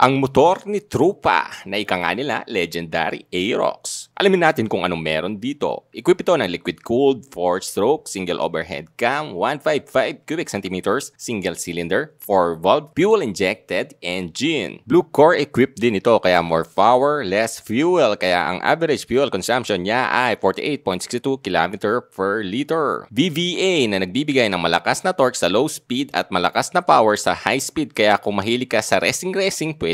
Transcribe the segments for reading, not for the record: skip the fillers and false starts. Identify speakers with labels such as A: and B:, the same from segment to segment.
A: Ang motor ni Trupa na ika nga nila legendary Aerox. Alamin natin kung anong meron dito. Equip ito ng liquid-cooled 4-stroke single overhead cam, 155 cubic centimeters, single cylinder, 4-valve, fuel-injected engine. Blue core equipped din ito kaya more power, less fuel kaya ang average fuel consumption niya ay 48.62 km per liter. VVA na nagbibigay ng malakas na torque sa low speed at malakas na power sa high speed kaya kung mahilig ka sa racing,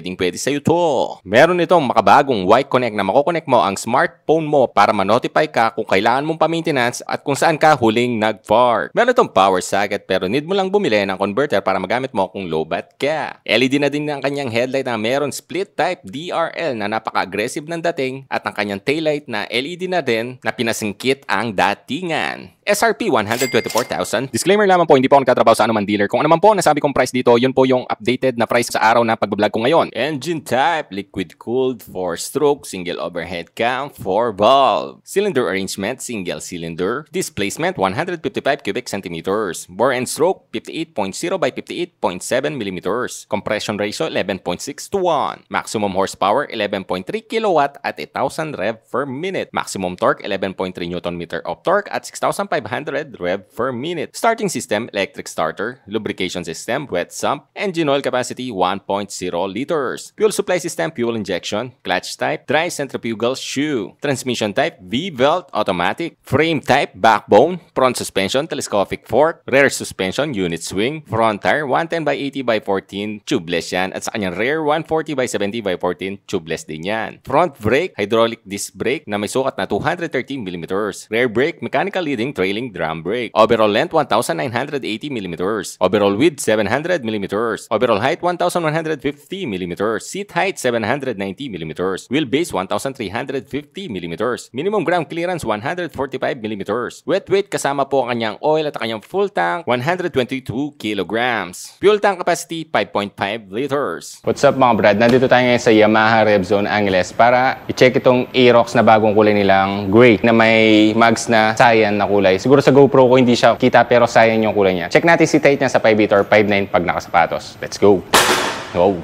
A: pwede sa'yo to. Meron itong makabagong Y-Connect na makokonect mo ang smartphone mo para ma-notify ka kung kailangan mong pa-maintenance at kung saan ka huling nag-park. Meron itong power socket pero need mo lang bumili ng converter para magamit mo kung low-bat ka. LED na din ang kanyang headlight na meron split type DRL na napaka-aggressive ng dating at ang kanyang taillight na LED na din na pinasingkit ang datingan. SRP 124,000. Disclaimer lamang po, hindi po ako nagtatrabaho sa anuman dealer. Kung ano man po nasabi kong price dito, yun po yung updated na price sa araw na pagbablog ko ngayon. Engine type, liquid-cooled 4-stroke, single overhead cam, 4-valve. Cylinder arrangement, single cylinder. Displacement, 155 cubic centimeters. Bore and stroke, 58.0 by 58.7 millimeters. Compression ratio, 11.6:1. Maximum horsepower, 11.3 kilowatt at 1,000 rev per minute. Maximum torque, 11.3 Nm of torque at 6,500 rev per minute. Starting system, electric starter. Lubrication system, wet sump. Engine oil capacity, 1.0 liters. Fuel supply system, fuel injection. Clutch type, dry centrifugal shoe. Transmission type, V-belt automatic. Frame type, backbone. Front suspension, telescopic fork. Rear suspension, unit swing. Front tire, 110 by 80 by 14. Tubeless yan. At sa kanyang rear, 140 by 70 by 14. Tubeless din yan. Front brake, hydraulic disc brake na may sukat na 213 mm. Rear brake, mechanical leading trailing drum brake. Overall length 1,980 mm. Overall width 700 mm. Overall height 1,150 mm. Seat height 790 mm. Wheelbase 1,350 mm. Minimum ground clearance 145 mm. Wet weight kasama po ang kanyang oil at kanyang full tank 122 kilograms. Fuel tank capacity 5.5 liters. What's up mga brad? Nandito tayo ngayon sa Yamaha RevZone Angeles para i-check itong Aerox na bagong kulay nilang gray na may mags na cyan na kulay. Siguro sa GoPro ko hindi siya kita pero cyan yung kulay niya. Check natin si tight niya sa 5'8 or 5'9 pag nakasapatos. Let's go! Wow!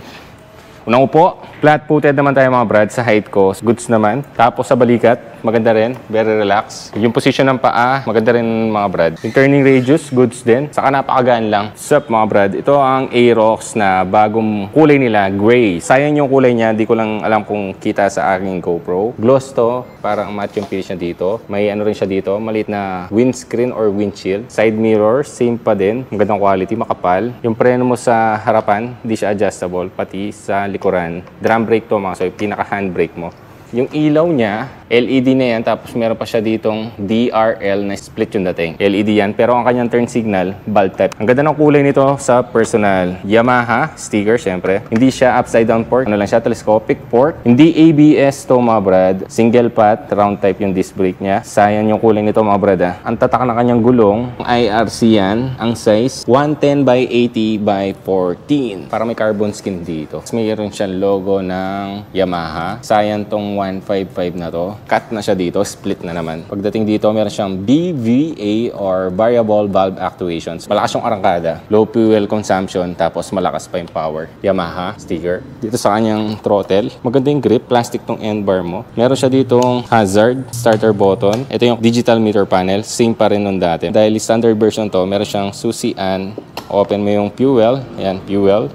A: Unang upo, flat-footed naman tayo mga brad sa height ko. Goods naman. Tapos sa balikat, maganda rin. Very relax. Yung position ng paa, maganda rin mga brad. Yung turning radius, goods din. Saka napakagaan lang. Sup mga brad, ito ang Aerox na bagong kulay nila, gray. Sayang yung kulay niya, di ko lang alam kung kita sa aking GoPro. Gloss to, parang matte yung finish niya dito. May ano rin siya dito, maliit na windscreen or windshield. Side mirror, same pa din. Magandang quality, makapal. Yung preno mo sa harapan, hindi siya adjustable. Pati sa likuran. Drum brake to mga so pinaka-handbrake mo. Yung ilaw niya, LED na yan, tapos meron pa siya ditong DRL na split yung dating. LED yan, pero ang kanyang turn signal, bulb type. Ang ganda ng kulay nito sa personal. Yamaha, sticker, syempre. Hindi siya upside down port. Ano lang siya, telescopic port. Hindi ABS to mga brad. Single path, round type yung disc brake niya. Sayang yung kulay nito mga brad. Ang tatak ng kanyang gulong, IRC yan. Ang size, 110 by 80 by 14. Para may carbon skin dito. Tapos mayroon siyang logo ng Yamaha. Sayang tong 155 na to. Cut na siya dito, split na naman. Pagdating dito, meron siyang BVA or Variable Valve Actuations. Malakas yung arangkada, low fuel consumption, tapos malakas pa yung power. Yamaha sticker. Dito sa kanyang throttle, maganda yung grip, plastic tong end bar mo. Meron siya ditong hazard, starter button. Ito yung digital meter panel, same pa rin nun dati. Dahil standard version to, meron siyang susian. Open mo yung fuel, ayan, fuel.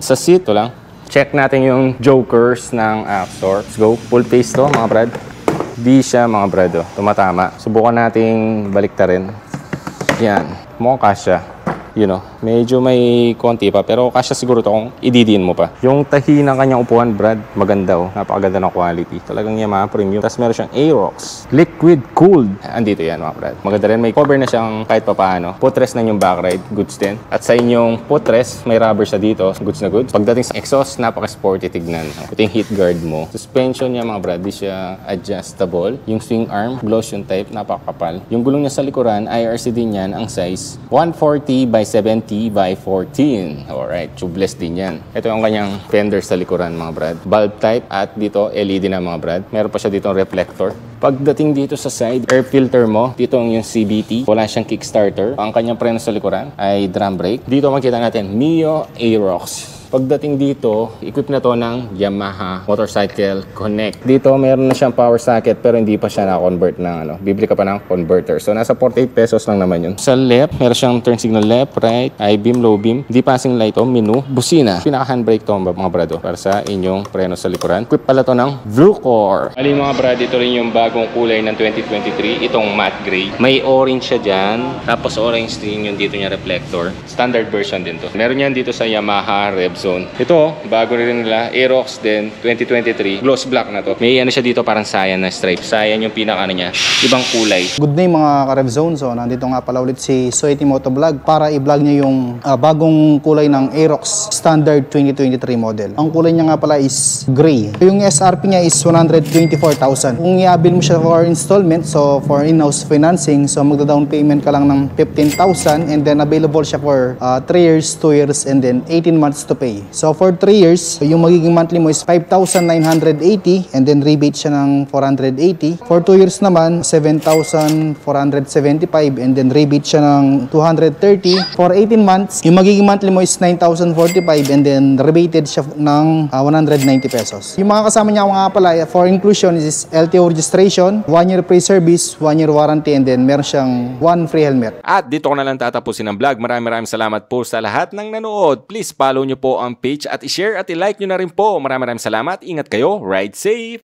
A: Sa seat, ito lang. Check natin yung jokers ng App Store. Let's go. Full face to, mga brad. Di siya, mga brad, tumatama. Subukan nating baliktarin. Yan. Mukhang kasya. You know, medyo may konti pa, pero kasya siguro to kung ididiin mo pa. Yung tahi ng kanyang upuan, brad, maganda Napakaganda ng quality. Talagang Yamaha premium. Tapos meron siyang Aerox. Liquid cooled. Andito yan mga brad. Maganda rin. May cover na siyang kahit pa paano. Footrest na yung backride. Goods din. At sa inyong footrest, may rubber siya dito. Goods na goods. Pagdating sa exhaust, napaka-sporty tignan. Ito yung heat guard mo. Suspension niya mga brad, di siya adjustable. Yung swing arm, gloss yung type, napakapal. Yung gulong niya sa likuran, IRC din yan. Ang size, 140 by 70 by 14. Alright, tubeless din yan. Ito yung kanyang fender sa likuran mga brad. Bulb type at dito LED na mga brad. Meron pa siya dito reflector. Pagdating dito sa side, air filter mo, dito ang yung CVT. Wala siyang kickstarter. Ang kanyang preno sa likuran ay drum brake. Dito makita natin Mio Aerox. Pagdating dito, equip na to ng Yamaha Motorcycle Connect. Dito, meron na siyang power socket pero hindi pa siya na-convert ng bibili ka pa ng converter. So, nasa 48 pesos lang naman yun. Sa left, meron siyang turn signal left, right, high beam, low beam. Hindi passing light to, menu, busina. Pinaka-handbrake to mga brado para sa inyong preno sa likuran. Equip pala to ng Vlucor. Alin mga brad, ito rin yung bagong kulay ng 2023. Itong matte gray. May orange siya dyan. Tapos orange din yung dito niya reflector. Standard version din to. Meron yan dito sa Yamaha Revzone. Ito, bago rin nila. Aerox din, 2023. Gloss black na to. May siya dito parang cyan na stripe. Cyan yung pinaka niya. Ibang kulay.
B: Good day mga ka-Revzone. So, nandito nga pala ulit si Sweaty Motovlog para i-vlog niya yung bagong kulay ng Aerox Standard 2023 model. Ang kulay niya nga pala is gray. Yung SRP niya is 124,000. Kung i-abil mo siya for installment, so for in-house financing, so magda-down payment ka lang ng 15,000 and then available siya for 3 years, 2 years, and then 18 months to pay. So for 3 years, yung magiging monthly mo is 5,980 and then rebate siya ng 480. For 2 years naman, 7,475 and then rebate siya ng 230. For 18 months, yung magiging monthly mo is 9,045 and then rebated siya ng 190 pesos. Yung mga kasama niya nga pala for inclusion is LTO registration, 1 year free service, 1 year warranty, and then meron siyang 1 free helmet.
A: At dito ko na lang tatapusin ang vlog. Maraming salamat po sa lahat ng nanood. Please follow nyo po ang page at i-share at i-like nyo na rin po. Maraming salamat. Ingat kayo. Ride safe!